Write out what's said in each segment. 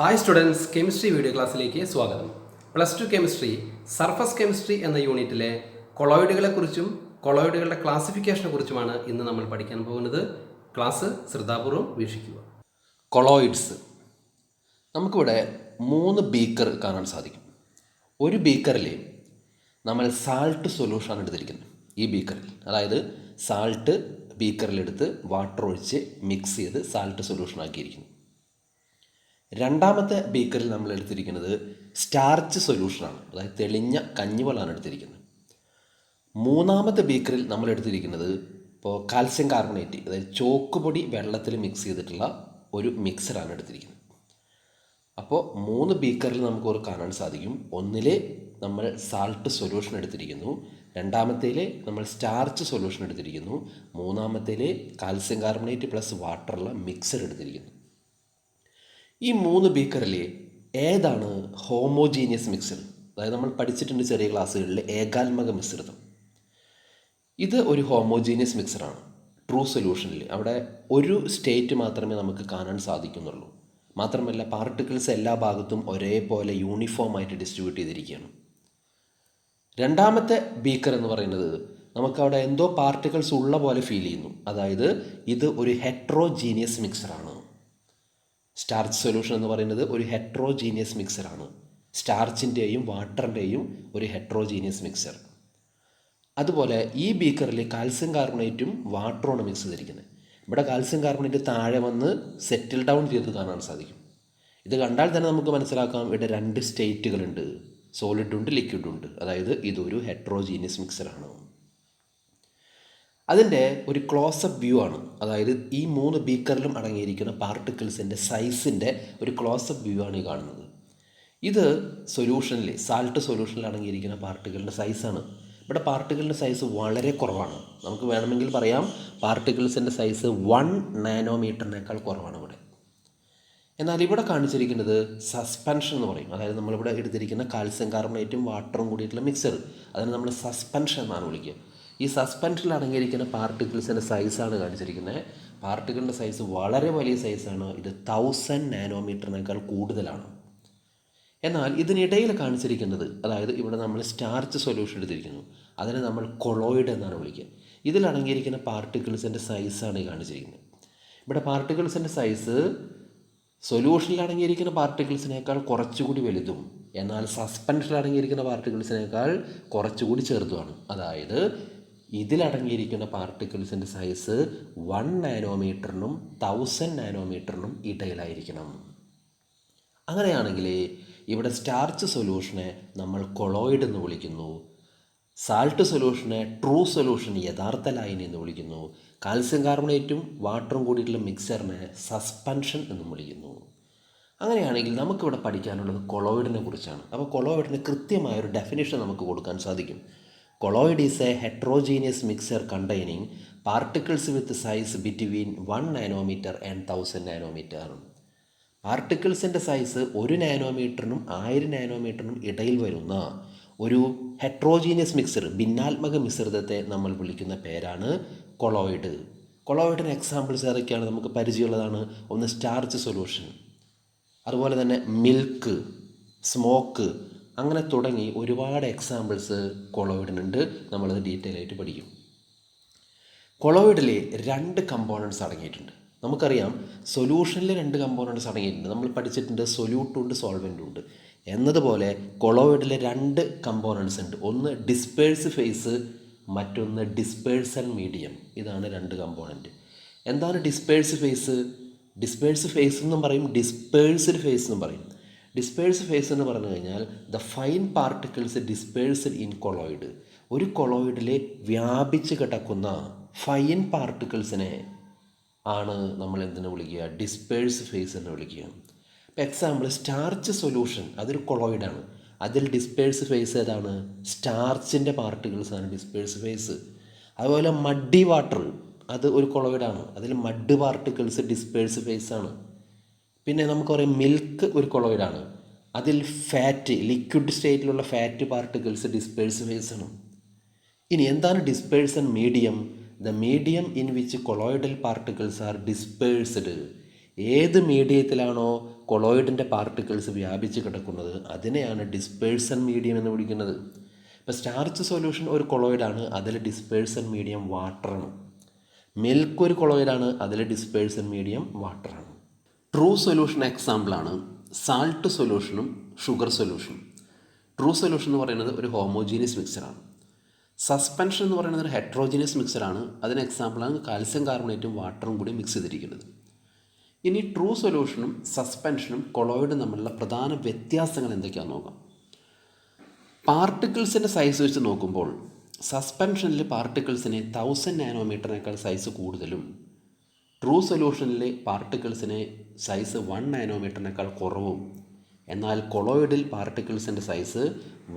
Hi students, chemistry video ക്ലാസ്സിലേക്ക് സ്വാഗതം. Plus two chemistry surface chemistry എന്ന യൂണിറ്റിലെ കൊളോയിഡുകളെക്കുറിച്ചും കൊളോയിഡുകളുടെ ക്ലാസിഫിക്കേഷനെ കുറിച്ചുമാണ് ഇന്ന് നമ്മൾ പഠിക്കാൻ പോകുന്നത്. ക്ലാസ് ശ്രദ്ധാപൂർവം വീക്ഷിക്കുക. കൊളോയിഡ്സ്. നമുക്കിവിടെ 3 ബീക്കർ കാണാൻ സാധിക്കും. ഒരു ബീക്കറിൽ നമ്മൾ സാൾട്ട് സൊല്യൂഷനാണ് എടുത്തിരിക്കുന്നത്. ഈ ബീക്കറിൽ, അതായത് സാൾട്ട് ബീക്കറിലെടുത്ത് വാട്ടർ ഒഴിച്ച് മിക്സ് ചെയ്ത് സാൾട്ട് സൊല്യൂഷൻ ആക്കിയിരിക്കുന്നു. രണ്ടാമത്തെ ബീക്കറിൽ നമ്മൾ എടുത്തിരിക്കുന്നത് സ്റ്റാർച്ച് സൊല്യൂഷനാണ്, അതായത് തെളിഞ്ഞ കഞ്ഞിവെള്ളമാണ് എടുത്തിരിക്കുന്നത്. മൂന്നാമത്തെ ബീക്കറിൽ നമ്മൾ എടുത്തിരിക്കുന്നത് ഇപ്പോൾ കാൽസ്യം കാർബണേറ്റ്, അതായത് ചോക്ക് പൊടി വെള്ളത്തിൽ മിക്സ് ചെയ്തിട്ടുള്ള ഒരു മിക്സറാണ് എടുത്തിരിക്കുന്നത്. അപ്പോൾ 3 ബീക്കറിൽ നമുക്ക് കാണാൻ സാധിക്കും. ഒന്നിൽ നമ്മൾ സാൾട്ട് സൊല്യൂഷൻ എടുത്തിരിക്കുന്നു, രണ്ടാമത്തേൽ നമ്മൾ സ്റ്റാർച്ച് സൊല്യൂഷൻ എടുത്തിരിക്കുന്നു, മൂന്നാമത്തേൽ കാൽസ്യം കാർബണേറ്റ് പ്ലസ് വാട്ടറുള്ള മിക്സർ എടുത്തിരിക്കുന്നു. ഈ 3 ബീക്കറിൽ ഏതാണ് ഹോമോജീനിയസ് മിക്സർ? അതായത് നമ്മൾ പഠിച്ചിട്ടുണ്ട് ചെറിയ ക്ലാസ്സുകളിൽ ഏകാത്മക മിശ്രിതം. ഇത് ഒരു ഹോമോജീനിയസ് മിക്സറാണ്. ട്രൂ സൊല്യൂഷനിൽ അവിടെ ഒരു സ്റ്റേറ്റ് മാത്രമേ നമുക്ക് കാണാൻ സാധിക്കുന്നുള്ളൂ. മാത്രമല്ല പാർട്ടിക്കിൾസ് എല്ലാ ഭാഗത്തും ഒരേപോലെ യൂണിഫോം ആയിട്ട് ഡിസ്ട്രിബ്യൂട്ട് ചെയ്തിരിക്കുകയാണ്. രണ്ടാമത്തെ ബീക്കർ എന്ന് പറയുന്നത് നമുക്കവിടെ എന്തോ പാർട്ടിക്കിൾസ് ഉള്ള പോലെ ഫീൽ ചെയ്യുന്നു. അതായത് ഇത് ഒരു ഹെട്രോജീനിയസ് മിക്സറാണ്. സ്റ്റാർച്ച് സൊല്യൂഷൻ എന്ന് പറയുന്നത് ഒരു ഹെട്രോജീനിയസ് മിക്സറാണ്. സ്റ്റാർച്ചിൻ്റെയും വാട്ടറിൻ്റെയും ഒരു ഹെട്രോജീനിയസ് മിക്സർ. അതുപോലെ ഈ ബീക്കറിൽ കാൽസ്യം കാർബണേറ്റും വാട്ടറുമാണ് മിക്സ് ചെയ്തിരിക്കുന്നത്. ഇവിടെ കാൽസ്യം കാർബണേറ്റ് താഴെ വന്ന് സെറ്റിൽ ഡൗൺ ചെയ്ത് കാണാൻ സാധിക്കും. ഇത് കണ്ടാൽ തന്നെ നമുക്ക് മനസ്സിലാക്കാം ഇവിടെ 2 സ്റ്റേറ്റുകളുണ്ട്, സോളിഡുണ്ട് ലിക്വിഡുണ്ട്. അതായത് ഇതൊരു ഹെട്രോജീനിയസ് മിക്സറാണ്. അതിൻ്റെ ഒരു ക്ലോസപ്പ് വ്യൂ ആണ്, അതായത് ഈ 3 ബീക്കറിലും അടങ്ങിയിരിക്കുന്ന പാർട്ടിക്കിൾസിൻ്റെ സൈസിൻ്റെ ഒരു ക്ലോസപ്പ് വ്യൂ ആണ് ഈ കാണുന്നത്. ഇത് സൊല്യൂഷനിൽ, സാൾട്ട് സൊല്യൂഷനിൽ അടങ്ങിയിരിക്കുന്ന പാർട്ടിക്കിളിൻ്റെ സൈസാണ്. ഇവിടെ പാർട്ടിക്കിളിൻ്റെ സൈസ് വളരെ കുറവാണ്. നമുക്ക് വേണമെങ്കിൽ പറയാം പാർട്ടിക്കിൾസിൻ്റെ സൈസ് 1 നാനോമീറ്ററിനേക്കാൾ കുറവാണ് ഇവിടെ. എന്നാൽ ഇവിടെ കാണിച്ചിരിക്കുന്നത് സസ്പെൻഷൻ എന്ന് പറയും. അതായത് നമ്മളിവിടെ എടുത്തിരിക്കുന്ന കാൽസ്യം കാർബണേറ്റും വാട്ടറും കൂടിയിട്ടുള്ള മിക്സർ, അതിനെ നമ്മൾ സസ്പെൻഷൻ എന്നാണ് വിളിക്കുക. ഈ സസ്പെൻഷനിൽ അടങ്ങിയിരിക്കുന്ന പാർട്ടിക്കിൾസിൻ്റെ സൈസാണ് കാണിച്ചിരിക്കുന്നത്. പാർട്ടിക്കിളിൻ്റെ സൈസ് വളരെ വലിയ സൈസാണ്. ഇത് 1000 നാനോമീറ്ററിനേക്കാൾ കൂടുതലാണ്. എന്നാൽ ഇതിനിടയിൽ കാണിച്ചിരിക്കുന്നത്, അതായത് ഇവിടെ നമ്മൾ സ്റ്റാർച്ച് സൊല്യൂഷൻ എടുത്തിരിക്കുന്നു, അതിനെ നമ്മൾ കൊളോയിഡ് എന്നാണ് വിളിക്കുക. ഇതിലടങ്ങിയിരിക്കുന്ന പാർട്ടിക്കിൾസിൻ്റെ സൈസാണ് ഈ കാണിച്ചിരിക്കുന്നത്. ഇവിടെ പാർട്ടിക്കിൾസിൻ്റെ സൈസ് സൊല്യൂഷനിൽ അടങ്ങിയിരിക്കുന്ന പാർട്ടിക്കിൾസിനേക്കാൾ കുറച്ചുകൂടി വലുതും എന്നാൽ സസ്പെൻഷനിൽ അടങ്ങിയിരിക്കുന്ന പാർട്ടിക്കിൾസിനേക്കാൾ കുറച്ചുകൂടി ചെറുതുമാണ്. അതായത് ഇതിലടങ്ങിയിരിക്കുന്ന പാർട്ടിക്കിൾസിൻ്റെ സൈസ് 1 നാനോമീറ്ററിനും 1000 നാനോമീറ്ററിനും ഇടയിലായിരിക്കണം. അങ്ങനെയാണെങ്കിൽ ഇവിടെ സ്റ്റാർച്ച് സൊല്യൂഷനെ നമ്മൾ കൊളോയിഡ് എന്ന് വിളിക്കുന്നു, സാൾട്ട് സൊല്യൂഷനെ ട്രൂ സൊല്യൂഷൻ യഥാർത്ഥ ലൈൻ എന്ന് വിളിക്കുന്നു, കാൽസ്യം കാർബണേറ്റും വാട്ടറും കൂടിയിട്ടുള്ള മിക്സറിനെ സസ്പെൻഷൻ എന്നും വിളിക്കുന്നു. അങ്ങനെയാണെങ്കിൽ നമുക്കിവിടെ പഠിക്കാനുള്ളത് കൊളോയിഡിനെ കുറിച്ചാണ്. അപ്പോൾ കൊളോയിഡിന് കൃത്യമായൊരു ഡെഫിനിഷൻ നമുക്ക് കൊടുക്കാൻ സാധിക്കും. Colloid is a heterogeneous mixture containing particles with size between 1 nanometre and 1000 nanometre. പാർട്ടിക്കിൾസിൻ്റെ സൈസ് 1 നാനോമീറ്ററിനും 1000 നാനോമീറ്ററിനും ഇടയിൽ വരുന്ന ഒരു ഹെട്രോജീനിയസ് മിക്സർ, ഭിന്നാത്മക മിശ്രിതത്തെ നമ്മൾ വിളിക്കുന്ന പേരാണ് കൊളോയിഡ്. കൊളോയിഡിന് എക്സാമ്പിൾസ് ഏതൊക്കെയാണ് നമുക്ക് പരിചയമുള്ളതാണ്. ഒന്ന് സ്റ്റാർച്ച് സൊല്യൂഷൻ, അതുപോലെ തന്നെ മിൽക്ക്, സ്മോക്ക്, അങ്ങനെ തുടങ്ങി ഒരുപാട് എക്സാമ്പിൾസ് കൊളോയിഡിനുണ്ട്. നമ്മളത് ഡീറ്റെയിൽ ആയിട്ട് പഠിക്കും. കൊളോയിഡിൽ 2 കമ്പോണൻസ് അടങ്ങിയിട്ടുണ്ട്. നമുക്കറിയാം സൊല്യൂഷനിൽ 2 കമ്പോണൻസ് അടങ്ങിയിട്ടുണ്ട്. നമ്മൾ പഠിച്ചിട്ടുണ്ട് സൊല്യൂട്ടും ഉണ്ട് സോൾവെൻറ്റും ഉണ്ട് എന്നതുപോലെ കൊളോയിഡിൽ 2 കമ്പോണൻസ് ഉണ്ട്. ഒന്ന് ഡിസ്പേഴ്സ് ഫേസ്, മറ്റൊന്ന് ഡിസ്പേഴ്സൽ മീഡിയം. ഇതാണ് 2 കമ്പോണൻറ്റ്. എന്താണ് ഡിസ്പേഴ്സ് ഫേസ്? ഡിസ്പേഴ്സ് ഫേസ് എന്നും പറയും, ഡിസ്പേഴ്സ്ഡ് ഫേസ് എന്നും പറയും. ഡിസ്പേഴ്സ് ഫേസ് എന്ന് പറഞ്ഞു കഴിഞ്ഞാൽ the fine particles dispersed in colloid. ഒരു കൊളോയിഡിൽ വ്യാപിച്ച് കിടക്കുന്ന ഫൈൻ പാർട്ടിക്കിൾസിനെ ആണ് നമ്മൾ എന്തിനു വിളിക്കുക? ഡിസ്പേഴ്സ് ഫേസ് എന്ന് വിളിക്കുക. ഇപ്പോൾ എക്സാമ്പിൾ സ്റ്റാർച്ച് സൊല്യൂഷൻ, അതൊരു കൊളോയിഡാണ്. അതിൽ ഡിസ്പേഴ്സ് ഫേസ് ഏതാണ്? സ്റ്റാർച്ചിൻ്റെ പാർട്ടിക്കിൾസാണ് ഡിസ്പേഴ്സ് ഫേസ്. അതുപോലെ മഡ്ഡി വാട്ടർ, അത് ഒരു കൊളോയിഡാണ്. അതിൽ മഡ് പാർട്ടിക്കിൾസ് ഡിസ്പേഴ്സ് ഫേസ് ആണ്. പിന്നെ നമുക്ക് പറയാം മിൽക്ക് ഒരു കൊളോയിഡാണ്. അതിൽ ഫാറ്റ്, ലിക്വിഡ് സ്റ്റേറ്റിലുള്ള ഫാറ്റ് പാർട്ടിക്കിൾസ് ഡിസ്പേഴ്സ് ഫേസ് ആണ്. ഇനി എന്താണ് dispersion medium? The medium in which colloidal particles are dispersed. ഏത് മീഡിയത്തിലാണോ കൊളോയിഡിൻ്റെ പാർട്ടിക്കിൾസ് വ്യാപിച്ച് കിടക്കുന്നത്, അതിനെയാണ് ഡിസ്പേഴ്സൺ മീഡിയം എന്ന് വിളിക്കുന്നത്. ഇപ്പോൾ സ്റ്റാർച്ച് സൊല്യൂഷൻ ഒരു കൊളോയിഡാണ്, അതിൽ ഡിസ്പേഴ്സൺ മീഡിയം വാട്ടറാണ്. മിൽക്ക് ഒരു കൊളോയിഡാണ്, അതിൽ ഡിസ്പേഴ്സൺ മീഡിയം വാട്ടറാണ്. ട്രൂ സൊല്യൂഷൻ എക്സാമ്പിളാണ് സാൾട്ട് സൊല്യൂഷനും ഷുഗർ സൊല്യൂഷനും. ട്രൂ സൊല്യൂഷൻ എന്ന് പറയുന്നത് ഒരു ഹോമോജീനിയസ് മിക്സറാണ്. സസ്പെൻഷൻ എന്ന് പറയുന്നത് ഒരു ഹെട്രോജീനിയസ് മിക്സറാണ്. അതിന് എക്സാമ്പിളാണ് കാൽസ്യം കാർബണേറ്റും വാട്ടറും കൂടി മിക്സ് ചെയ്തിരിക്കുന്നത്. ഇനി ട്രൂ സൊല്യൂഷനും സസ്പെൻഷനും കൊളോയിഡും തമ്മിലുള്ള പ്രധാന വ്യത്യാസങ്ങൾ എന്തൊക്കെയാണെന്ന് നോക്കാം. പാർട്ടിക്കിൾസിൻ്റെ സൈസ് വെച്ച് നോക്കുമ്പോൾ സസ്പെൻഷനിൽ പാർട്ടിക്കിൾസിന് 1000 നാനോമീറ്ററിനേക്കാൾ സൈസ് കൂടുതലും ട്രൂ സൊല്യൂഷനിലെ പാർട്ടിക്കിൾസിന് സൈസ് 1 നാനോമീറ്ററിനേക്കാൾ കുറവും, എന്നാൽ കൊളോയിഡിൽ പാർട്ടിക്കിൾസിൻ്റെ സൈസ്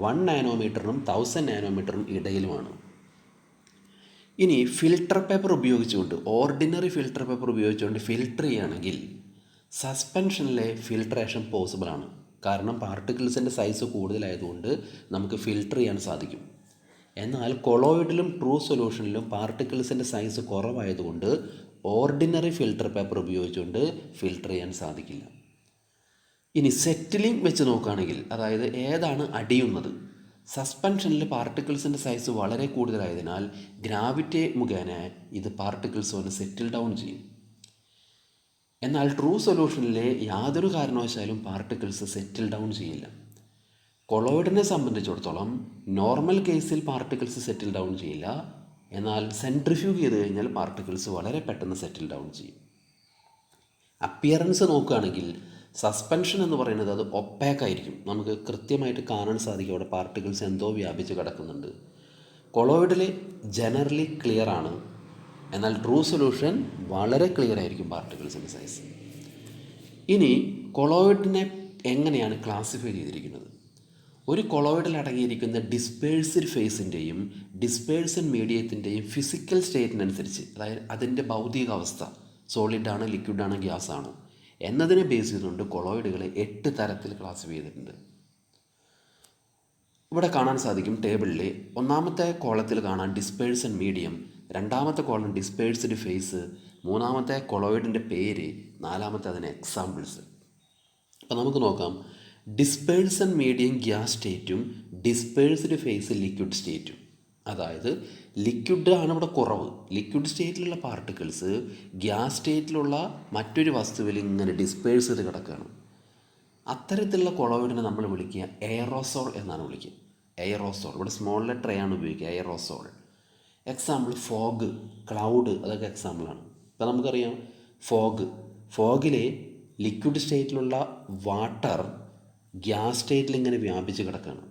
1 നാനോമീറ്ററിനും 1000 നാനോമീറ്ററിനും ഇടയിലുമാണ്. ഇനി ഫിൽട്ടർ പേപ്പർ ഉപയോഗിച്ചുകൊണ്ട്, ഓർഡിനറി ഫിൽട്ടർ പേപ്പർ ഉപയോഗിച്ചുകൊണ്ട് ഫിൽട്ടർ ചെയ്യുകയാണെങ്കിൽ സസ്പെൻഷനിലെ ഫിൽട്രേഷൻ പോസിബിളാണ്. കാരണം പാർട്ടിക്കിൾസിൻ്റെ സൈസ് കൂടുതലായതുകൊണ്ട് നമുക്ക് ഫിൽട്ടർ ചെയ്യാൻ സാധിക്കും. എന്നാൽ കൊളോയിഡിലും ട്രൂ സൊല്യൂഷനിലും പാർട്ടിക്കിൾസിൻ്റെ സൈസ് കുറവായതുകൊണ്ട് ഓർഡിനറി ഫിൽട്ടർ പേപ്പർ ഉപയോഗിച്ചുകൊണ്ട് ഫിൽട്ടർ ചെയ്യാൻ സാധിക്കില്ല. ഇനി സെറ്റിലിംഗ് വെച്ച് നോക്കുകയാണെങ്കിൽ, അതായത് ഏതാണ് അടിയുന്നത്, സസ്പെൻഷനിൽ പാർട്ടിക്കിൾസിൻ്റെ സൈസ് വളരെ കൂടുതലായതിനാൽ ഗ്രാവിറ്റി മുഖേന ഇത് പാർട്ടിക്കിൾസ് വന്ന് സെറ്റിൽ ഡൗൺ ചെയ്യും. എന്നാൽ ട്രൂ സൊല്യൂഷനിലെ യാതൊരു കാരണവശാലും പാർട്ടിക്കിൾസ് സെറ്റിൽ ഡൗൺ ചെയ്യില്ല. കൊളോയിഡിനെ സംബന്ധിച്ചിടത്തോളം നോർമൽ കേസിൽ പാർട്ടിക്കിൾസ് സെറ്റിൽ ഡൗൺ ചെയ്യില്ല, എന്നാൽ സെൻട്രിഫ്യൂഗ് ചെയ്ത് കഴിഞ്ഞാൽ പാർട്ടിക്കിൾസ് വളരെ പെട്ടെന്ന് സെറ്റിൽ ഡൗൺ ചെയ്യും. അപ്പിയറൻസ് നോക്കുകയാണെങ്കിൽ സസ്പെൻഷൻ എന്ന് പറയുന്നത് അത് ഒപ്പാക്കായിരിക്കും, നമുക്ക് കൃത്യമായിട്ട് കാണാൻ സാധിക്കും അവിടെ പാർട്ടിക്കിൾസ് എന്തോ വ്യാപിച്ച് കിടക്കുന്നുണ്ട്. കൊളോയിഡിൽ ജനറലി ക്ലിയർ ആണ്, എന്നാൽ ട്രൂ സൊല്യൂഷൻ വളരെ ക്ലിയർ ആയിരിക്കും പാർട്ടിക്കിൾസിൻ്റെ സൈസ്. ഇനി കൊളോയിഡിനെ എങ്ങനെയാണ് ക്ലാസിഫൈ ചെയ്തിരിക്കുന്നത്? ഒരു കൊളോയിഡിൽ അടങ്ങിയിരിക്കുന്ന ഡിസ്പേഴ്സ്ഡ് ഫേസിൻ്റെയും ഡിസ്പേഴ്സൺ മീഡിയത്തിൻ്റെയും ഫിസിക്കൽ സ്റ്റേറ്റിനനുസരിച്ച്, അതായത് അതിൻ്റെ ഭൗതികാവസ്ഥ സോളിഡാണ്, ലിക്വിഡാണ്, ഗ്യാസ് ആണോ എന്നതിനെ ബേസ് ചെയ്തുകൊണ്ട് കൊളോയിഡുകളെ 8 തരത്തിൽ ക്ലാസിഫൈ ചെയ്തിട്ടുണ്ട്. ഇവിടെ കാണാൻ സാധിക്കും ടേബിളിൽ ഒന്നാമത്തെ കോളത്തിൽ കാണാൻ ഡിസ്പേഴ്സൺ മീഡിയം, രണ്ടാമത്തെ കോളം ഡിസ്പേഴ്സ്ഡ് ഫേസ്, മൂന്നാമത്തെ കൊളോയിഡിൻ്റെ പേര്, നാലാമത്തെ അതിന് എക്സാമ്പിൾസ്. അപ്പോൾ നമുക്ക് നോക്കാം. ഡിസ്പേഴ്സൺ മീഡിയം ഗ്യാസ് സ്റ്റേറ്റും ഡിസ്പേഴ്സ്ഡ് ഫേസ് ലിക്വിഡ് സ്റ്റേറ്റും. അതായത് ലിക്വിഡ് ആണ് ഇവിടെ കുറവ്. ലിക്വിഡ് സ്റ്റേറ്റിലുള്ള പാർട്ടിക്കിൾസ് ഗ്യാസ് സ്റ്റേറ്റിലുള്ള മറ്റൊരു വസ്തുവിൽ ഇങ്ങനെ ഡിസ്പേഴ്സ് ചെയ്ത് കിടക്കുകയാണ്. അത്തരത്തിലുള്ള കൊളോയിഡിനെ നമ്മൾ വിളിക്കുക എയറോസോൾ എന്നാണ് വിളിക്കുക. എയറോസോൾ, ഇവിടെ സ്മോൾ ലെറ്റർ എ ആണ് ഉപയോഗിക്കുക, എയറോസോൾ. എക്സാമ്പിൾ ഫോഗ്, ക്ലൗഡ്, അതൊക്കെ എക്സാമ്പിളാണ്. ഇപ്പോൾ നമുക്കറിയാം ഫോഗിലെ ലിക്വിഡ് സ്റ്റേറ്റിലുള്ള വാട്ടർ ഗ്യാസ് സ്റ്റേറ്റിൽ ഇങ്ങനെ വ്യാപിച്ച് കിടക്കുകയാണ്.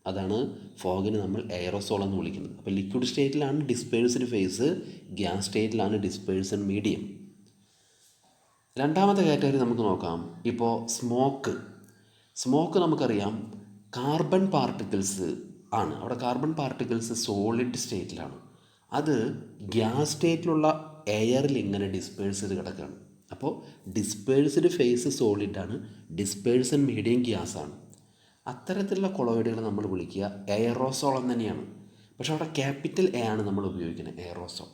അതാണ് ഫോഗിന് നമ്മൾ എയറോസോൾ എന്ന് വിളിക്കുന്നത്. അപ്പോൾ ലിക്വിഡ് സ്റ്റേറ്റിലാണ് ഡിസ്പേഴ്സ്ഡ് ഫേസ്, ഗ്യാസ് സ്റ്റേറ്റിലാണ് ഡിസ്പേഴ്സൺ മീഡിയം. രണ്ടാമത്തെ കാറ്റഗറി നമുക്ക് നോക്കാം. ഇപ്പോൾ സ്മോക്ക് നമുക്കറിയാം കാർബൺ പാർട്ടിക്കിൾസ് ആണ്. അവിടെ കാർബൺ പാർട്ടിക്കിൾസ് സോളിഡ് സ്റ്റേറ്റിലാണ്. അത് ഗ്യാസ് സ്റ്റേറ്റിലുള്ള എയറിൽ ഇങ്ങനെ ഡിസ്പേഴ്സ് ചെയ്ത് കിടക്കുകയാണ്. അപ്പോൾ ഡിസ്പേഴ്സ്ഡ് ഫേസ് സോളിഡാണ്, ഡിസ്പേഴ്സൺ മീഡിയം ഗ്യാസ് ആണ്. അത്തരത്തിലുള്ള കൊളോയിഡുകൾ നമ്മൾ വിളിക്കുക എയറോസോൾ എന്ന് തന്നെയാണ്. പക്ഷേ അവിടെ ക്യാപിറ്റൽ എ ആണ് നമ്മൾ ഉപയോഗിക്കുന്നത്, എയറോസോൾ.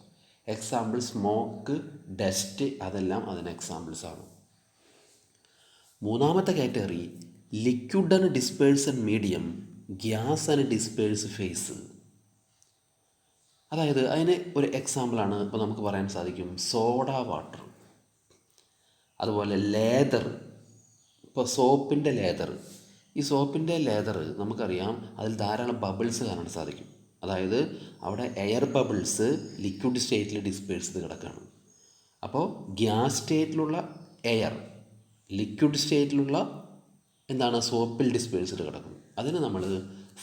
എക്സാമ്പിൾ സ്മോക്ക്, ഡസ്റ്റ്, അതെല്ലാം അതിന് എക്സാമ്പിൾസ് ആണ്. മൂന്നാമത്തെ category liquid and dispersion medium, gas and disperse phase. അതായത് അതിന് ഒരു എക്സാമ്പിളാണ് ഇപ്പോൾ നമുക്ക് പറയാൻ സാധിക്കും സോഡ വാട്ടർ, അതുപോലെ ലേദർ. ഇപ്പോൾ സോപ്പിൻ്റെ ലേദർ, ഈ സോപ്പിൻ്റെ ലേദർ നമുക്കറിയാം അതിൽ ധാരാളം ബബിൾസ് കാണാൻ സാധിക്കും. അതായത് അവിടെ എയർ ബബിൾസ് ലിക്വിഡ് സ്റ്റേറ്റിൽ ഡിസ്പേഴ്സ് ചെയ്ത് കിടക്കുകയാണ്. അപ്പോൾ ഗ്യാസ് സ്റ്റേറ്റിലുള്ള എയർ ലിക്വിഡ് സ്റ്റേറ്റിലുള്ള സോപ്പിൽ ഡിസ്പേഴ്സ് ചെയ്ത് കിടക്കും. അതിന് നമ്മൾ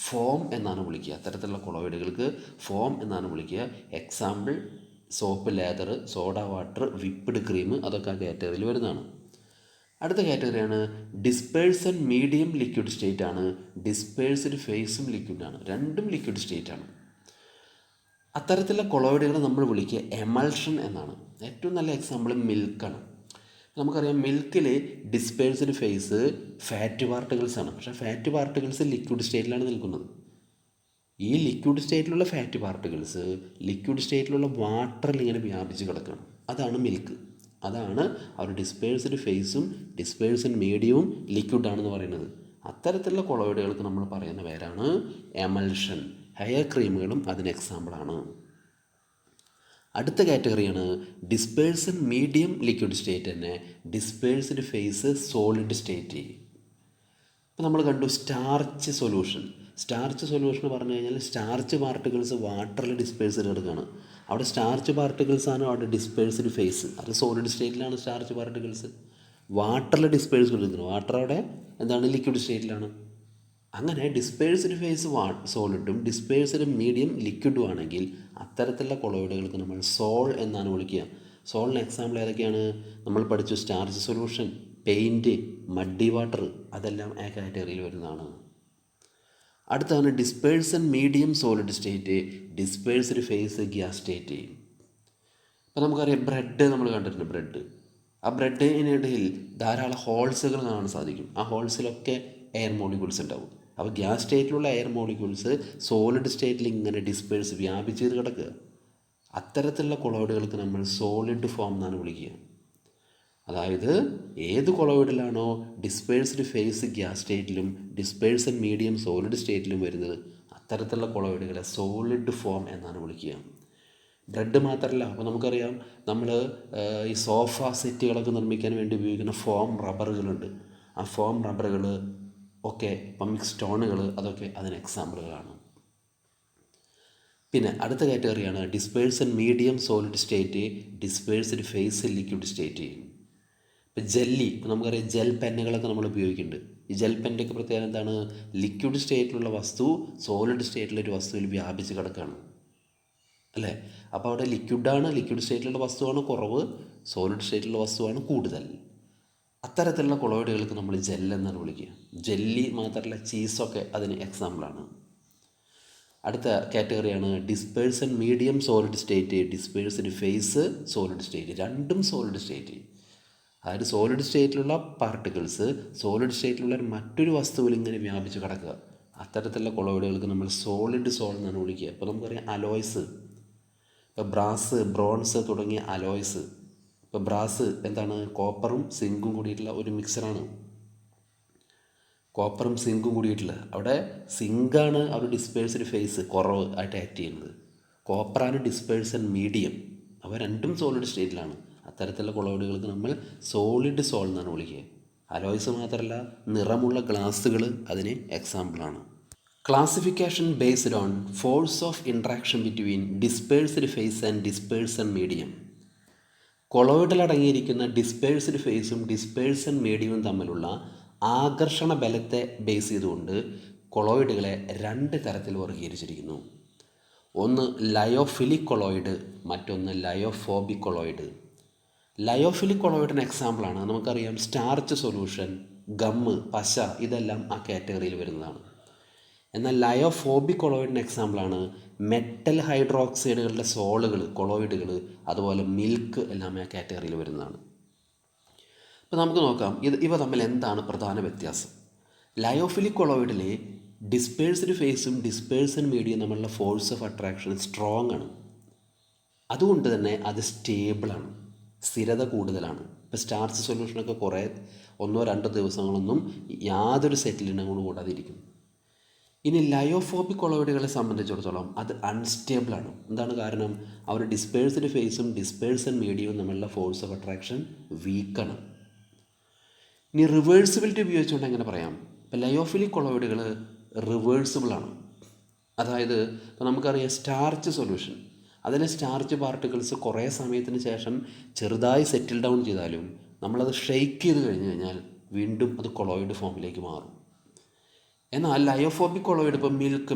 ഫോം എന്നാണ് വിളിക്കുക. അത്തരത്തിലുള്ള കൊളോയിഡുകൾക്ക് ഫോം എന്നാണ് വിളിക്കുക. Example soap, leather, soda water, whipped cream, അതൊക്കെ ആ കാറ്റഗറിയിൽ വരുന്നതാണ്. അടുത്ത കാറ്റഗറിയാണ് ഡിസ്പേഴ്സൺ മീഡിയം ലിക്വിഡ് സ്റ്റേറ്റ് ആണ്, ഡിസ്പേഴ്സ്ഡ് ഫേസും ലിക്വിഡാണ്, രണ്ടും ലിക്വിഡ് സ്റ്റേറ്റ് ആണ്. അത്തരത്തിലുള്ള കൊളോയിഡുകളെ നമ്മൾ വിളിക്കുക എമൾഷൻ എന്നാണ്. ഏറ്റവും നല്ല എക്സാമ്പിൾ മിൽക്കാണ്. നമുക്കറിയാം മിൽക്കിൽ ഡിസ്പേഴ്സ്ഡ് ഫേസ് ഫാറ്റ് പാർട്ടിക്കിൾസ് ആണ്. പക്ഷേ ഫാറ്റ് പാർട്ടിക്കിൾസ് ലിക്വിഡ് സ്റ്റേറ്റിലാണ് നിൽക്കുന്നത്. ഈ ലിക്വിഡ് സ്റ്റേറ്റിലുള്ള ഫാറ്റ് പാർട്ടിക്കിൾസ് ലിക്വിഡ് സ്റ്റേറ്റിലുള്ള വാട്ടറിൽ ഇങ്ങനെ വ്യാപിച്ച് കിടക്കുകയാണ്. അതാണ് മിൽക്ക്. അതാണ് അവർ ഡിസ്പേഴ്സ്ഡ് ഫേസും ഡിസ്പേഴ്സ്ഡ് മീഡിയവും ലിക്വിഡാണെന്ന് പറയുന്നത്. അത്തരത്തിലുള്ള കൊളോയിഡുകൾക്ക് നമ്മൾ പറയുന്ന പേരാണ് എമൽഷൻ. ഹെയർ ക്രീമുകളും അതിന് എക്സാമ്പിളാണ്. അടുത്ത കാറ്റഗറിയാണ് ഡിസ്പേഴ്സ്ഡ് മീഡിയം ലിക്വിഡ് സ്റ്റേറ്റ് തന്നെ ഡിസ്പേഴ്സ്ഡ് ഫേസ് സോളിഡ് സ്റ്റേറ്റ്. ഇപ്പോൾ നമ്മൾ കണ്ടു സ്റ്റാർച്ച് സൊല്യൂഷൻ. സ്റ്റാർച്ച് സൊല്യൂഷൻ പറഞ്ഞു കഴിഞ്ഞാൽ സ്റ്റാർച്ച് പാർട്ടിക്കിൾസ് വാട്ടറിൽ ഡിസ്പേഴ്സ്ഡ് കിടക്കുകയാണ്. അവിടെ സ്റ്റാർച്ച് പാർട്ടിക്കിൾസാണ് അവിടെ ഡിസ്പേഴ്സ്ഡ് ഫേസ്. അത് സോളിഡ് സ്റ്റേറ്റിലാണ് സ്റ്റാർച്ച് പാർട്ടിക്കിൾസ്. വാട്ടറിൽ ഡിസ്പേഴ്സ്ഡ് കിടക്കുന്നത്, വാട്ടർ അവിടെ എന്താണ് ലിക്വിഡ് സ്റ്റേറ്റിലാണ്. അങ്ങനെ ഡിസ്പേഴ്സ്ഡ് ഫേസ് സോളിഡും ഡിസ്പേഴ്സ്ഡ് മീഡിയം ലിക്വിഡും ആണെങ്കിൽ അത്തരത്തിലുള്ള കൊളോയിഡുകൾക്ക് നമ്മൾ സോൾ എന്നാണ് വിളിക്കുക. സോളിന് എക്സാമ്പിൾ ഏതൊക്കെയാണ്? നമ്മൾ പഠിച്ചു starch solution, paint, muddy water, അതെല്ലാം ആ കാറ്റഗറിയിൽ വരുന്നതാണ്. അടുത്താണ് dispersed medium solid state, dispersed phase gas state. ഇപ്പോൾ നമുക്കറിയാം ബ്രെഡ് നമ്മൾ കണ്ടിട്ടുണ്ട്. ബ്രെഡ്, ആ ബ്രെഡിനിടയിൽ ധാരാളം ഹോൾസുകൾ കാണാൻ സാധിക്കും. ആ ഹോൾസിലൊക്കെ എയർ മോളിക്യൂൾസ് ഉണ്ടാവും. അപ്പോൾ ഗ്യാസ് സ്റ്റേറ്റിലുള്ള എയർ മോളിക്യൂൾസ് സോളിഡ് സ്റ്റേറ്റിൽ ഇങ്ങനെ ഡിസ്പേഴ്സ് വ്യാപിച്ച് കിടക്കുക. അത്തരത്തിലുള്ള കൊളോയിഡുകൾക്ക് നമ്മൾ സോളിഡ് ഫോം എന്നാണ് വിളിക്കുക. അതായത് ഏത് കൊളോയിഡിലാണോ ഡിസ്പേഴ്സ്ഡ് ഫേസ് ഗ്യാസ് സ്റ്റേറ്റിലും ഡിസ്പേഴ്സ്ഡ് മീഡിയം സോളിഡ് സ്റ്റേറ്റിലും വരുന്നത് അത്തരത്തിലുള്ള കൊളോയിഡുകളെ സോളിഡ് ഫോം എന്നാണ് വിളിക്കുക. ബ്രെഡ് മാത്രമല്ല, അപ്പോൾ നമുക്കറിയാം നമ്മൾ ഈ സോഫ സെറ്റുകളൊക്കെ നിർമ്മിക്കാൻ വേണ്ടി ഉപയോഗിക്കുന്ന ഫോം റബ്ബറുകളുണ്ട്. ആ ഫോം റബ്ബറുകൾ ഒക്കെ പമ്പിങ് സ്റ്റോണുകൾ, അതൊക്കെ അതിന് എക്സാമ്പിളുകളാണ്. പിന്നെ അടുത്ത കാറ്റഗറിയാണ് dispersed medium solid state, dispersed phase liquid state. ഇപ്പോൾ ജെല്ലി, ഇപ്പോൾ നമുക്കറിയാം ജെൽ പെന്നുകളൊക്കെ നമ്മൾ ഉപയോഗിക്കുന്നുണ്ട്. ഈ ജെൽ പെൻ്റെയൊക്കെ പ്രത്യേകത എന്താണ്? ലിക്വിഡ് സ്റ്റേറ്റിലുള്ള വസ്തു സോളിഡ് സ്റ്റേറ്റിലൊരു വസ്തുവിൽ വ്യാപിച്ച് കിടക്കുകയാണ് അല്ലേ. അപ്പോൾ അവിടെ ലിക്വിഡ് സ്റ്റേറ്റിലുള്ള വസ്തുവാണ് കുറവ്, സോളിഡ് സ്റ്റേറ്റിലുള്ള വസ്തുവാണ് കൂടുതൽ. അത്തരത്തിലുള്ള കൊളോയിഡുകൾക്ക് നമ്മൾ ജെൽ എന്നാണ് വിളിക്കുക. ജെല്ലി മാത്രമല്ല ചീസൊക്കെ അതിന് എക്സാമ്പിളാണ്. അടുത്ത കാറ്റഗറിയാണ് dispersed medium solid state, dispersed phase solid state. രണ്ടും സോളിഡ് സ്റ്റേറ്റ്. അതായത് സോളിഡ് സ്റ്റേറ്റിലുള്ള പാർട്ടിക്കിൾസ് സോളിഡ് സ്റ്റേറ്റിലുള്ള മറ്റൊരു വസ്തുവിൽ ഇങ്ങനെ വ്യാപിച്ച് കിടക്കുക. അത്തരത്തിലുള്ള കൊളോയിഡുകൾക്ക് നമ്മൾ സോളിഡ് സോൾ എന്നാണ് വിളിക്കുക. ഇപ്പോൾ നമുക്കറിയാം അലോയ്സ്, ഇപ്പോൾ ബ്രാസ്, ബ്രോൺസ് തുടങ്ങിയ അലോയ്സ്. ഇപ്പോൾ ബ്രാസ് എന്താണ്? കോപ്പറും സിങ്കും കൂടിയിട്ടുള്ള ഒരു മിക്സറാണ്. കോപ്പറും സിങ്കും കൂടിയിട്ടുള്ള, അവിടെ സിങ്കാണ് അവർ ഡിസ്പേഴ്സ്ഡ് ഫേസ് കുറവ് ആയിട്ട് ആക്ട് ചെയ്യുന്നത്, കോപ്പറാണ് ഡിസ്പേഴ്സ്ഡ് മീഡിയം. അവ രണ്ടും സോളിഡ് സ്റ്റേറ്റിലാണ്. അത്തരത്തിലുള്ള കൊളോയിഡുകൾക്ക് നമ്മൾ സോളിഡ് സോൾ എന്നാണ് വിളിക്കുക. അലോയ്സ് മാത്രമല്ല നിറമുള്ള ഗ്ലാസ്സുകൾ അതിന് എക്സാമ്പിളാണ്. Classification based on force of interaction between dispersed phase and dispersed medium. കൊളോയിഡിൽ അടങ്ങിയിരിക്കുന്ന ഡിസ്പേഴ്സ്ഡ് ഫേസും ഡിസ്പേഴ്സ്ഡ് മീഡിയവും തമ്മിലുള്ള ആകർഷണ ബലത്തെ ബേസ് ചെയ്തുകൊണ്ട് കൊളോയിഡുകളെ രണ്ട് തരത്തിൽ വർഗീകരിച്ചിരിക്കുന്നു. ഒന്ന് ലയോഫിലിക് കൊളോയിഡ്, മറ്റൊന്ന് ലയോഫോബിക് കൊളോയിഡ്. ലയോഫിലിക് കൊളോയിഡിന് എക്സാമ്പിളാണ് നമുക്കറിയാം സ്റ്റാർച്ച് സൊല്യൂഷൻ, ഗമ്മ്, പശ, ഇതെല്ലാം ആ കാറ്റഗറിയിൽ വരുന്നതാണ്. എന്നാൽ ലയോഫോബിക് കൊളോയിഡിന് എക്സാമ്പിളാണ് മെറ്റൽ ഹൈഡ്രോക്സൈഡുകളുടെ സോളുകൾ, കൊളോയിഡുകൾ, അതുപോലെ മിൽക്ക്, എല്ലാം ആ കാറ്റഗറിയിൽ വരുന്നതാണ്. ഇപ്പോൾ നമുക്ക് നോക്കാം ഇവ തമ്മിൽ എന്താണ് പ്രധാന വ്യത്യാസം. ലയോഫിലിക് കൊളോയിഡിലെ ഡിസ്പേഴ്സ്ഡ് ഫേസും ഡിസ്പേഴ്സ്ഡ് മീഡിയം തമ്മിലുള്ള ഫോഴ്സ് ഓഫ് അട്രാക്ഷൻ സ്ട്രോങ് ആണ്. അതുകൊണ്ട് തന്നെ അത് സ്റ്റേബിളാണ്, സ്ഥിരത കൂടുതലാണ്. ഇപ്പോൾ സ്റ്റാർച്ച് സൊല്യൂഷനൊക്കെ കുറേ 1-2 ദിവസങ്ങളൊന്നും യാതൊരു സെറ്റിലിനോട് കൂടാതെ ഇരിക്കും. ഇനി ലയോഫോബിക് കൊളോയിഡുകളെ സംബന്ധിച്ചിടത്തോളം അത് അൺസ്റ്റേബിളാണ്. എന്താണ് കാരണം? അവർ ഡിസ്പേഴ്സ്ഡ് ഫേസും ഡിസ്പേഴ്സ്ഡ് മീഡിയവും തമ്മിലുള്ള ഫോഴ്സ് ഓഫ് അട്രാക്ഷൻ വീക്കാണ്. ഇനി റിവേഴ്സിബിലിറ്റി ഉപയോഗിച്ചുകൊണ്ട് എങ്ങനെ പറയാം? ഇപ്പോൾ ലയോഫിലിക് കൊളോയിഡുകൾ റിവേഴ്സിബിളാണ്. അതായത് ഇപ്പോൾ നമുക്കറിയാം സ്റ്റാർച്ച് സൊല്യൂഷൻ, അതിലെ സ്റ്റാർച്ച് പാർട്ടിക്കിൾസ് കുറേ സമയത്തിന് ശേഷം ചെറുതായി സെറ്റിൽ ഡൗൺ ചെയ്താലും നമ്മളത് ഷെയ്ക്ക് ചെയ്ത് കഴിഞ്ഞ് കഴിഞ്ഞാൽ വീണ്ടും അത് കൊളോയിഡ് ഫോമിലേക്ക് മാറും. എന്നാൽ ലയോഫോബിക് കൊളോയിഡ്, ഇപ്പോൾ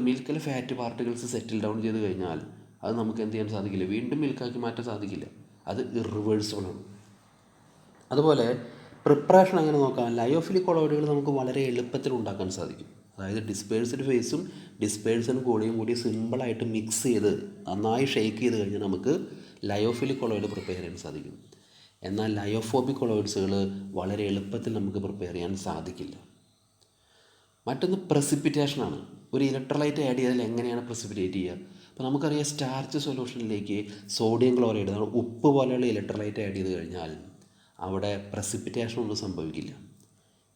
മിൽക്കിൽ ഫാറ്റ് പാർട്ടിക്കിൾസ് സെറ്റിൽ ഡൗൺ ചെയ്ത് കഴിഞ്ഞാൽ അത് നമുക്ക് എന്ത് ചെയ്യാൻ സാധിക്കില്ല, വീണ്ടും മിൽക്കാക്കി മാറ്റാൻ സാധിക്കില്ല. അത് ഇറിവേഴ്സിബിളാണ്. അതുപോലെ പ്രിപ്പറേഷൻ അങ്ങനെ നോക്കാം. ലയോഫിലിക് കൊളോയിഡുകൾ നമുക്ക് വളരെ എളുപ്പത്തിൽ ഉണ്ടാക്കാൻ സാധിക്കും. അതായത് ഡിസ്പേഴ്സ്ഡ് ഫേസും ഡിസ്പേഴ്സ്ഡ് കൂടി സിമ്പിളായിട്ട് മിക്സ് ചെയ്ത് നന്നായി ഷെയ്ക്ക് ചെയ്ത് കഴിഞ്ഞാൽ നമുക്ക് ലയോഫിലിക് കൊളോയിഡ് പ്രിപ്പയർ ചെയ്യാൻ സാധിക്കും. എന്നാൽ ലയോഫോബിക് കൊളോയിഡ്സുകൾ വളരെ എളുപ്പത്തിൽ നമുക്ക് പ്രിപ്പയർ ചെയ്യാൻ സാധിക്കില്ല. മറ്റൊന്ന് പ്രസിപ്പിറ്റേഷനാണ്. ഒരു ഇലക്ട്രോലൈറ്റ് ആഡ് ചെയ്താൽ എങ്ങനെയാണ് പ്രസിപ്പിറ്റേറ്റ് ചെയ്യുക? അപ്പോൾ നമുക്കറിയാം സ്റ്റാർച്ച് സൊല്യൂഷനിലേക്ക് സോഡിയം ക്ലോറൈഡ്, ഉപ്പ് പോലെയുള്ള ഇലക്ട്രോലൈറ്റ് ആഡ് ചെയ്ത് കഴിഞ്ഞാൽ അവിടെ പ്രസിപ്പിറ്റേഷൻ ഒന്നും സംഭവിക്കില്ല.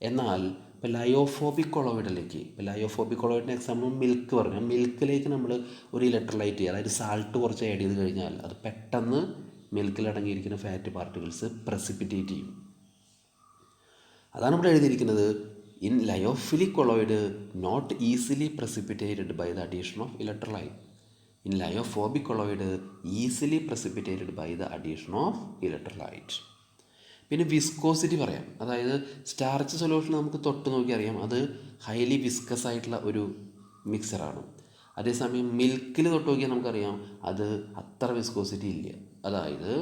എന്നാൽ ഇപ്പോൾ ലയോഫോബിക് കൊളോയിഡിലേക്ക്, ഇപ്പോൾ ലയോഫോബിക് കൊളോയിഡിൻ്റെ എക്സാമ്പിൾ മിൽക്ക് പറഞ്ഞു. മിൽക്കിലേക്ക് നമ്മൾ ഒരു ഇലക്ട്രോലൈറ്റ്, അതായത് സാൾട്ട് കുറച്ച് ആഡ് ചെയ്ത് കഴിഞ്ഞാൽ അത് പെട്ടെന്ന് മിൽക്കിൽ അടങ്ങിയിരിക്കുന്ന ഫാറ്റ് പാർട്ടിക്കിൾസ് പ്രസിപ്പിറ്റേറ്റ് ചെയ്യും. അതാണ് ഇവിടെ എഴുതിയിരിക്കുന്നത്. In lyophilic colloid not easily precipitated by the addition of electrolyte. In lyophobic colloid easily precipitated by the addition of electrolyte. പിന്നെ വിസ്കോസിറ്റി പറയാം. അതായത് സ്റ്റാർച്ച് സൊല്യൂഷൻ നമുക്ക് തൊട്ട് നോക്കി അറിയാം, അത് ഹൈലി വിസ്കസ് ആയിട്ടുള്ള ഒരു മിക്സറാണ്. അതേസമയം മിൽക്കിൽ തൊട്ട് നോക്കിയാൽ നമുക്കറിയാം അത് അത്ര വിസ്കോസിറ്റി ഇല്ല. അതായത്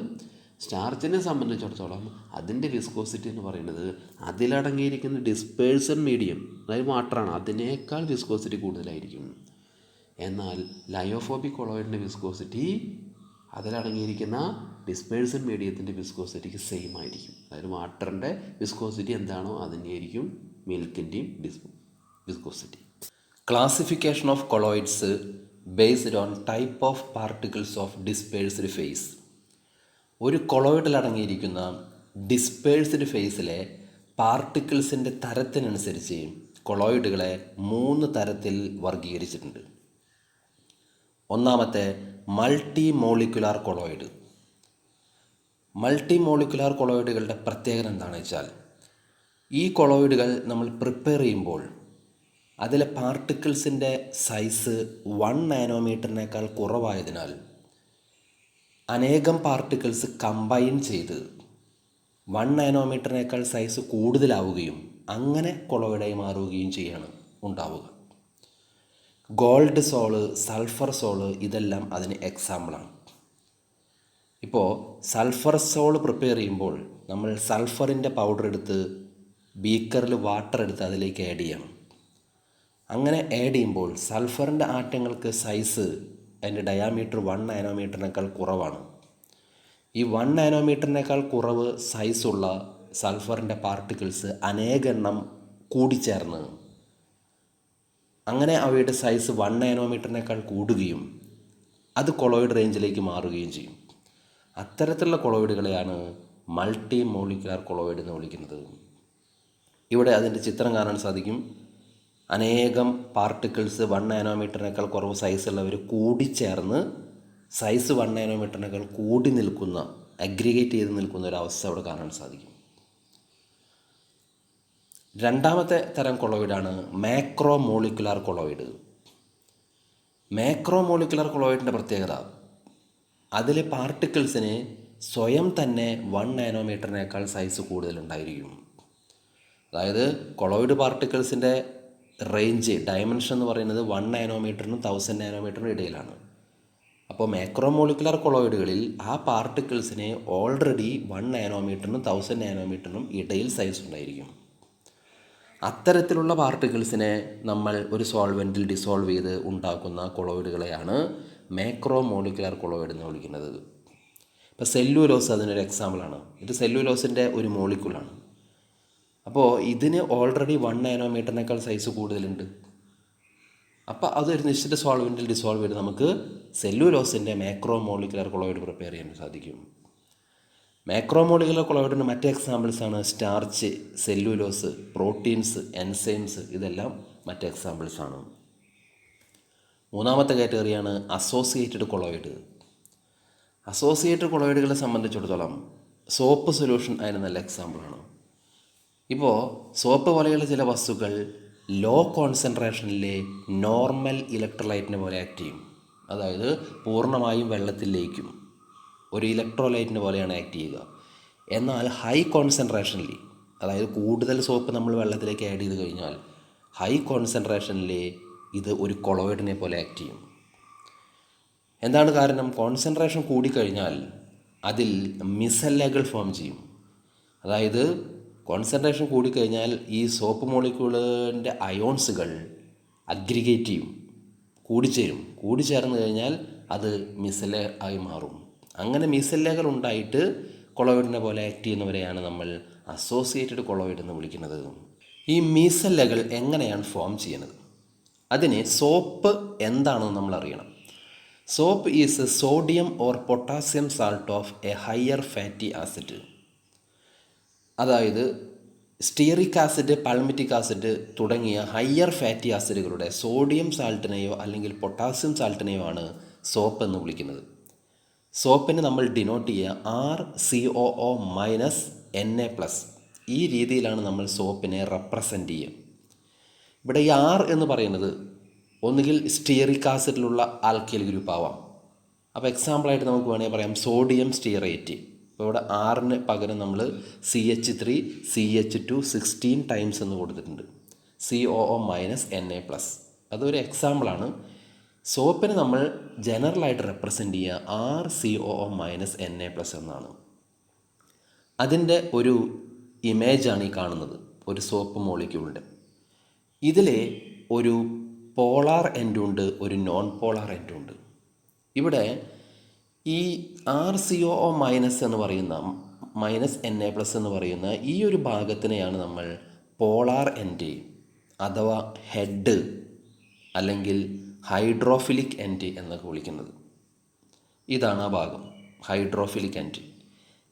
സ്റ്റാർച്ചിനെ സംബന്ധിച്ചിടത്തോളം അതിൻ്റെ വിസ്കോസിറ്റി എന്ന് പറയുന്നത് അതിലടങ്ങിയിരിക്കുന്ന ഡിസ്പേഴ്സൺ മീഡിയം, അതായത് വാട്ടറാണ്, അതിനേക്കാൾ വിസ്കോസിറ്റി കൂടുതലായിരിക്കും. എന്നാൽ ലയോഫോബിക് കൊളോയിഡിൻ്റെ വിസ്കോസിറ്റി അതിലടങ്ങിയിരിക്കുന്ന ഡിസ്പേഴ്സൺ മീഡിയത്തിൻ്റെ വിസ്കോസിറ്റിക്ക് സെയിം ആയിരിക്കും. അതായത് വാട്ടറിൻ്റെ വിസ്കോസിറ്റി എന്താണോ അതിൻ്റെയായിരിക്കും മിൽക്കിൻ്റെയും viscosity. Classification of colloids based on type of particles of dispersed phase. ഒരു കൊളോയിഡിൽ അടങ്ങിയിരിക്കുന്ന ഡിസ്പേഴ്സ്ഡ് ഫേസിലെ പാർട്ടിക്കിൾസിൻ്റെ തരത്തിനനുസരിച്ച് കൊളോയിഡുകളെ 3 തരത്തിൽ വർഗീകരിച്ചിട്ടുണ്ട്. ഒന്നാമത്തെ മൾട്ടി മോളിക്കുലാർ കൊളോയിഡ്. മൾട്ടി മോളിക്കുലാർ കൊളോയിഡുകളുടെ പ്രത്യേകത എന്താണെന്ന് വെച്ചാൽ, ഈ കൊളോയിഡുകൾ നമ്മൾ പ്രിപ്പയർ ചെയ്യുമ്പോൾ അതിലെ പാർട്ടിക്കിൾസിൻ്റെ സൈസ് 1 നാനോമീറ്ററിനേക്കാൾ കുറവായതിനാൽ അനേകം പാർട്ടിക്കിൾസ് കമ്പൈൻ ചെയ്ത് 1 നാനോമീറ്ററിനേക്കാൾ സൈസ് കൂടുതലാവുകയും അങ്ങനെ കൊളോയിഡായി മാറുകയും ചെയ്യാണ് ഉണ്ടാവുക. ഗോൾഡ് സോള്, സൾഫർ സോള് ഇതെല്ലാം അതിന് എക്സാമ്പിളാണ്. ഇപ്പോൾ സൾഫർ സോള് പ്രിപ്പയർ ചെയ്യുമ്പോൾ നമ്മൾ സൾഫറിൻ്റെ പൗഡർ എടുത്ത് ബീക്കറിൽ വാട്ടർ എടുത്ത് അതിലേക്ക് ആഡ് ചെയ്യണം. അങ്ങനെ ആഡ് ചെയ്യുമ്പോൾ സൾഫറിൻ്റെ ആറ്റങ്ങൾക്ക് സൈസ്, അതിൻ്റെ ഡയാമീറ്റർ 1 നാനോമീറ്ററിനേക്കാൾ കുറവാണ്. ഈ 1 നാനോമീറ്ററിനേക്കാൾ കുറവ് സൈസുള്ള സൾഫറിൻ്റെ പാർട്ടിക്കിൾസ് അനേകെണ്ണം കൂടിച്ചേർന്ന് അങ്ങനെ അവയുടെ സൈസ് 1 നാനോമീറ്ററിനേക്കാൾ കൂടുകയും അത് കൊളോയിഡ് റേഞ്ചിലേക്ക് മാറുകയും ചെയ്യും. അത്തരത്തിലുള്ള കൊളോയിഡുകളെയാണ് മൾട്ടി മോളിക്കുലാർ കൊളോയിഡ് എന്ന് വിളിക്കുന്നത്. ഇവിടെ അതിൻ്റെ ചിത്രം കാണാൻ സാധിക്കും. അനേകം പാർട്ടിക്കിൾസ് 1 നാനോമീറ്ററിനേക്കാൾ കുറവ് സൈസുള്ളവർ കൂടിച്ചേർന്ന് സൈസ് 1 നാനോമീറ്ററിനേക്കാൾ കൂടി നിൽക്കുന്ന, അഗ്രിഗേറ്റ് ചെയ്ത് നിൽക്കുന്ന ഒരു അവസ്ഥ അവിടെ കാണാൻ സാധിക്കും. രണ്ടാമത്തെ തരം കൊളോയിഡാണ് macro molecular colloid. Macro molecular കൊളോയിഡിൻ്റെ പ്രത്യേകത, അതിലെ പാർട്ടിക്കിൾസിന് സ്വയം തന്നെ 1 നാനോമീറ്ററിനേക്കാൾ സൈസ് കൂടുതലുണ്ടായിരിക്കും. അതായത് കൊളോയിഡ് പാർട്ടിക്കിൾസിൻ്റെ റേഞ്ച്, ഡയമെൻഷൻ എന്ന് പറയുന്നത് 1 നാനോമീറ്ററിനും 1000 നാനോമീറ്ററിനും ഇടയിലാണ്. അപ്പോൾ മാക്രോ മോളിക്കുലാർ കൊളോയിഡുകളിൽ ആ പാർട്ടിക്കിൾസിന് ഓൾറെഡി 1 നാനോമീറ്ററിനും 1000 നാനോമീറ്ററിനും ഇടയിൽ സൈസ് ഉണ്ടായിരിക്കും. അത്തരത്തിലുള്ള പാർട്ടിക്കിൾസിനെ നമ്മൾ ഒരു സോൾവെൻറ്റിൽ ഡിസോൾവ് ചെയ്ത് ഉണ്ടാക്കുന്ന കൊളോയിഡുകളെയാണ് മാക്രോ മോളിക്കുലാർ കൊളോയിഡ് എന്ന് വിളിക്കുന്നത്. ഇപ്പോൾ സെല്ലുലോസ് അതിനൊരു എക്സാമ്പിളാണ്. ഇത് സെല്ലുലോസിൻ്റെ ഒരു മോളിക്യൂളാണ്. അപ്പോൾ ഇതിന് ഓൾറെഡി 1 നാനോമീറ്ററിനേക്കാൾ സൈസ് കൂടുതലുണ്ട്. അപ്പോൾ അതൊരു നിശ്ചിത സോൾവെൻറ്റിൽ ഡിസോൾവ് ചെയ്ത് നമുക്ക് സെല്ലുലോസിൻ്റെ മാക്രോ മോളിക്കുലാർ കൊളോയിഡ് പ്രിപ്പയർ ചെയ്യാൻ സാധിക്കും. മാക്രോ മോളിക്കുലാർ കൊളോയിഡിന് മറ്റ് എക്സാമ്പിൾസാണ് സ്റ്റാർച്ച്, സെല്ലുലോസ്, പ്രോട്ടീൻസ്, എൻസൈംസ്, ഇതെല്ലാം മറ്റ് എക്സാമ്പിൾസാണ്. മൂന്നാമത്തെ കാറ്റഗറിയാണ് അസോസിയേറ്റഡ് കൊളോയിഡ്. അസോസിയേറ്റഡ് കൊളോയിഡുകളെ സംബന്ധിച്ചിടത്തോളം സോപ്പ് സൊല്യൂഷൻ അതിന് നല്ല എക്സാമ്പിളാണ്. ഇപ്പോൾ സോപ്പ് പോലെയുള്ള ചില വസ്തുക്കൾ ലോ കോൺസെൻട്രേഷനിലെ നോർമൽ ഇലക്ട്രോലൈറ്റിനെ പോലെ ആക്ട് ചെയ്യും. അതായത് പൂർണ്ണമായും വെള്ളത്തിൽ ലയിക്കും, ഒരു ഇലക്ട്രോലൈറ്റിനെ പോലെയാണ് ആക്ട് ചെയ്യുക. എന്നാൽ ഹൈ കോൺസെൻട്രേഷനിൽ, അതായത് കൂടുതൽ സോപ്പ് നമ്മൾ വെള്ളത്തിലേക്ക് ആഡ് ചെയ്ത് കഴിഞ്ഞാൽ ഹൈ കോൺസെൻട്രേഷനിൽ ഇത് ഒരു കൊളോയിഡിനെ പോലെ ആക്ട് ചെയ്യും. എന്താണ് കാരണം? കോൺസെൻട്രേഷൻ കൂടിക്കഴിഞ്ഞാൽ അതിൽ മിസെല്ലകൾ ഫോം ചെയ്യും. അതായത് കോൺസെൻട്രേഷൻ കൂടിക്കഴിഞ്ഞാൽ ഈ സോപ്പ് മോളിക്യൂളിൻ്റെ അയോൺസുകൾ അഗ്രിഗേറ്റ് ചെയ്യും, കൂടിച്ചേർന്ന് കഴിഞ്ഞാൽ അത് മിസെല്ല ആയി മാറും. അങ്ങനെ മിസെല്ലകൾ ഉണ്ടായിട്ട് കൊളോയിഡിനെ പോലെ ആക്ട് ചെയ്യുന്നവരെയാണ് നമ്മൾ അസോസിയേറ്റഡ് കൊളോയിഡ് എന്ന് വിളിക്കുന്നത്. ഈ മിസെല്ലകൾ എങ്ങനെയാണ് ഫോം ചെയ്യുന്നത്? അതിന് സോപ്പ് എന്താണെന്ന് നമ്മൾ അറിയണം. Soap is sodium or potassium salt of A higher fatty acid. അതായത് സ്റ്റിയറിക് ആസിഡ്, പൾമിറ്റിക് ആസിഡ് തുടങ്ങിയ ഹയർ ഫാറ്റി ആസിഡുകളുടെ സോഡിയം സാൾട്ടിനെയോ അല്ലെങ്കിൽ പൊട്ടാസ്യം സാൾട്ടിനെയോ ആണ് സോപ്പ് എന്ന് വിളിക്കുന്നത്. സോപ്പിനെ നമ്മൾ ഡിനോട്ട് ചെയ്യുക RCOO- Na+. ഈ രീതിയിലാണ് നമ്മൾ സോപ്പിനെ റെപ്രസെൻ്റ് ചെയ്യുക. ഇവിടെ ഈ R എന്ന് പറയുന്നത് ഒന്നുകിൽ സ്റ്റിയറിക് ആസിഡിലുള്ള ആൽക്കൈൽ ഗ്രൂപ്പ് ആവാം. അപ്പോൾ എക്സാമ്പിളായിട്ട് നമുക്ക് വേണമെങ്കിൽ പറയാം സോഡിയം സ്റ്റിയറേറ്റ്. അപ്പോൾ ഇവിടെ ആറിന് പകരം നമ്മൾ CH3 CH2 16 ടൈംസ് എന്ന് കൊടുത്തിട്ടുണ്ട്. COO- Na+. അതൊരു എക്സാമ്പിളാണ്. സോപ്പിനെ നമ്മൾ ജനറലായിട്ട് റെപ്രസെൻ്റ് ചെയ്യുക RCOO- Na+ എന്നാണ്. അതിൻ്റെ ഒരു ഇമേജാണ് ഈ കാണുന്നത്, ഒരു സോപ്പ് മോളിക്യൂളിൻ്റെ. ഇതിലെ ഒരു പോളാർ എൻഡുണ്ട്, ഒരു നോൺ പോളാർ എൻഡുണ്ട്. ഇവിടെ ഈ RCOO- എന്ന് പറയുന്ന -Na+ എന്ന് പറയുന്ന ഈ ഒരു ഭാഗത്തിനെയാണ് നമ്മൾ പോളാർ എൻഡ് അഥവാ ഹെഡ് അല്ലെങ്കിൽ ഹൈഡ്രോഫിലിക് എൻഡ് എന്നൊക്കെ വിളിക്കുന്നത്. ഇതാണ് ആ ഭാഗം, ഹൈഡ്രോഫിലിക് എൻഡ്.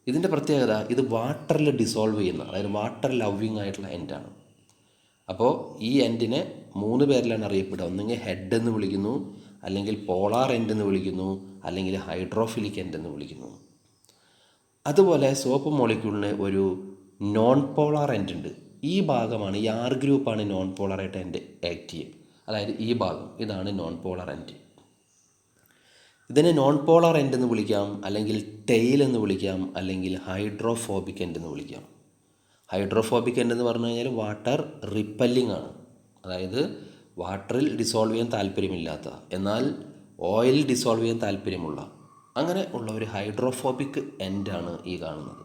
ഇതിൻ്റെ പ്രത്യേകത ഇത് വാട്ടറിൽ ഡിസോൾവ് ചെയ്യുന്ന, അതായത് വാട്ടർ ലവിങ് ആയിട്ടുള്ള എൻഡാണ്. അപ്പോൾ ഈ എൻഡിനെ 3 പേരിലാണ് അറിയപ്പെടുക. ഒന്നുകിൽ ഹെഡ് എന്ന് വിളിക്കുന്നു, അല്ലെങ്കിൽ പോളാർ എൻഡ് എന്ന് വിളിക്കുന്നു, അല്ലെങ്കിൽ ഹൈഡ്രോഫിലിക് എൻഡ് എന്ന് വിളിക്കുന്നു. അതുപോലെ സോപ്പ് മോളിക്യൂളിന് ഒരു നോൺ പോളാർ എൻഡ് ഉണ്ട്. ഈ ഭാഗമാണ്, ഈ R ഗ്രൂപ്പാണ് നോൺ പോളാറായിട്ട് എൻഡ് ആക്ട് ചെയ്യുക. അതായത് ഈ ഭാഗം, ഇതാണ് നോൺ പോളാർ എൻഡ്. ഇതിനെ നോൺ പോളാർ എൻഡ് എന്ന് വിളിക്കാം, അല്ലെങ്കിൽ ടെയിൽ എന്ന് വിളിക്കാം, അല്ലെങ്കിൽ ഹൈഡ്രോഫോബിക് എൻഡ് എന്ന് വിളിക്കാം. ഹൈഡ്രോഫോബിക് എൻഡ് എന്ന് പറഞ്ഞു കഴിഞ്ഞാൽ വാട്ടർ റിപ്പല്ലിംഗ് ആണ്. അതായത് വാട്ടറിൽ ഡിസോൾവ് ചെയ്യാൻ താല്പര്യമില്ലാത്ത, എന്നാൽ ഓയിൽ ഡിസോൾവ് ചെയ്യാൻ താല്പര്യമുള്ള, അങ്ങനെ ഉള്ള ഒരു ഹൈഡ്രോഫോബിക് എൻഡാണ് ഈ കാണുന്നത്.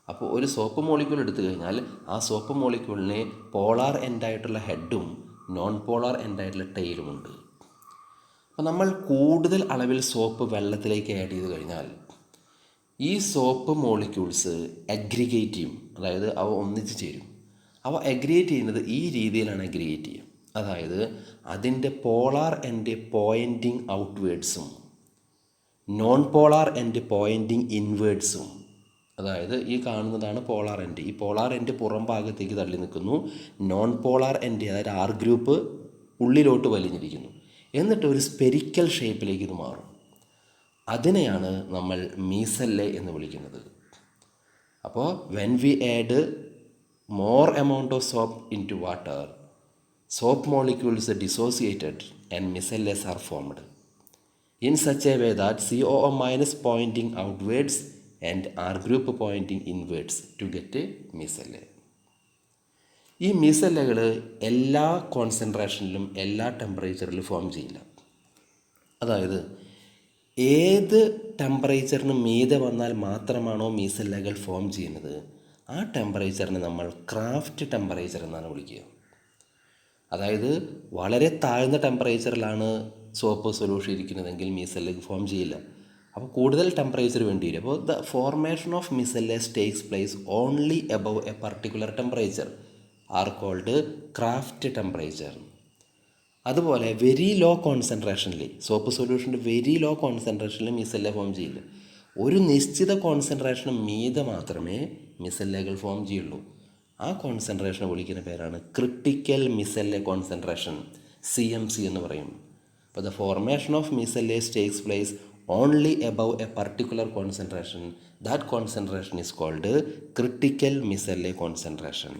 അപ്പോൾ ഒരു സോപ്പ് മോളിക്യൂൾ എടുത്തു കഴിഞ്ഞാൽ ആ സോപ്പ് മോളിക്യൂളിന് പോളാർ എൻഡായിട്ടുള്ള ഹെഡും നോൺ പോളാർ എൻഡായിട്ടുള്ള ടെയിലുമുണ്ട്. അപ്പോൾ നമ്മൾ കൂടുതൽ അളവിൽ സോപ്പ് വെള്ളത്തിലേക്ക് ആഡ് ചെയ്ത് കഴിഞ്ഞാൽ ഈ സോപ്പ് മോളിക്യൂൾസ് അഗ്രിഗേറ്റ് ചെയ്യും. അതായത് അവ ഒന്നിച്ച് ചേരും. അവ അഗ്രിഗേറ്റ് ചെയ്യുന്നത് ഈ രീതിയിലാണ് അഗ്രിഗേറ്റ് ചെയ്യുക. അതായത് അതിൻ്റെ പോളാർ എൻഡ് പോയിൻറ്റിങ് ഔട്ട്വേർഡ്സും നോൺ പോളാർ എൻഡ് പോയിൻറ്റിങ് ഇൻവേർഡ്സും. അതായത് ഈ കാണുന്നതാണ് പോളാർ എൻഡ്. ഈ പോളാർ എൻഡ് പുറം ഭാഗത്തേക്ക് തള്ളി നിൽക്കുന്നു. നോൺ പോളാർ എൻഡ്, അതായത് R ഗ്രൂപ്പ് ഉള്ളിലോട്ട് വലിഞ്ഞിരിക്കുന്നു. എന്നിട്ട് ഒരു സ്പെരിക്കൽ ഷേപ്പിലേക്ക് ഇത് മാറും. അതിനെയാണ് നമ്മൾ മീസെല്ലെ എന്ന് വിളിക്കുന്നത്. അപ്പോൾ when we add more amount of soap into water, soap molecules are dissociated and micelles are formed in such a way that COO- pointing outwards and R group pointing inwards to get a micelle. ഈ മീസെല്ലകൾ എല്ലാ കോൺസെൻട്രേഷനിലും എല്ലാ ടെമ്പറേച്ചറിലും form ചെയ്യില്ല. അതായത് ഏത് ടെമ്പറേച്ചറിന് മീതെ വന്നാൽ മാത്രമാണോ മീസെല്ലകൾ form ചെയ്യുന്നത്, ആ ടെമ്പറേച്ചറിനെ നമ്മൾ ക്രാഫ്റ്റ് ടെമ്പറേച്ചർ എന്നാണ് വിളിക്കുക. അതായത് വളരെ താഴ്ന്ന ടെമ്പറേച്ചറിലാണ് സോപ്പ് സൊല്യൂഷൻ ഇരിക്കുന്നതെങ്കിൽ മീസെല്ല് ഫോം ചെയ്യില്ല. അപ്പോൾ കൂടുതൽ ടെമ്പറേച്ചർ വേണ്ടി വരും. അപ്പോൾ the formation of micelles takes place only above a particular temperature or called Krafft temperature. അതുപോലെ വെരി ലോ കോൺസെൻട്രേഷനിൽ, സോപ്പ് സൊല്യൂഷൻ്റെ വെരി ലോ കോൺസെൻട്രേഷനിൽ മീസെല്ലെ ഫോം ചെയ്യില്ല. ഒരു നിശ്ചിത കോൺസെൻട്രേഷന് മീതെ മാത്രമേ മീസെല്ലകൾ ഫോം ചെയ്യുള്ളൂ. ആ കോൺസെൻട്രേഷനെ വിളിക്കുന്ന പേരാണ് ക്രിട്ടിക്കൽ മിസെല്ലെ കോൺസെൻട്രേഷൻ, CMC എന്ന് പറയും. അപ്പോൾ the formation of micelles takes place only above a particular concentration. That concentration is called critical micelle concentration.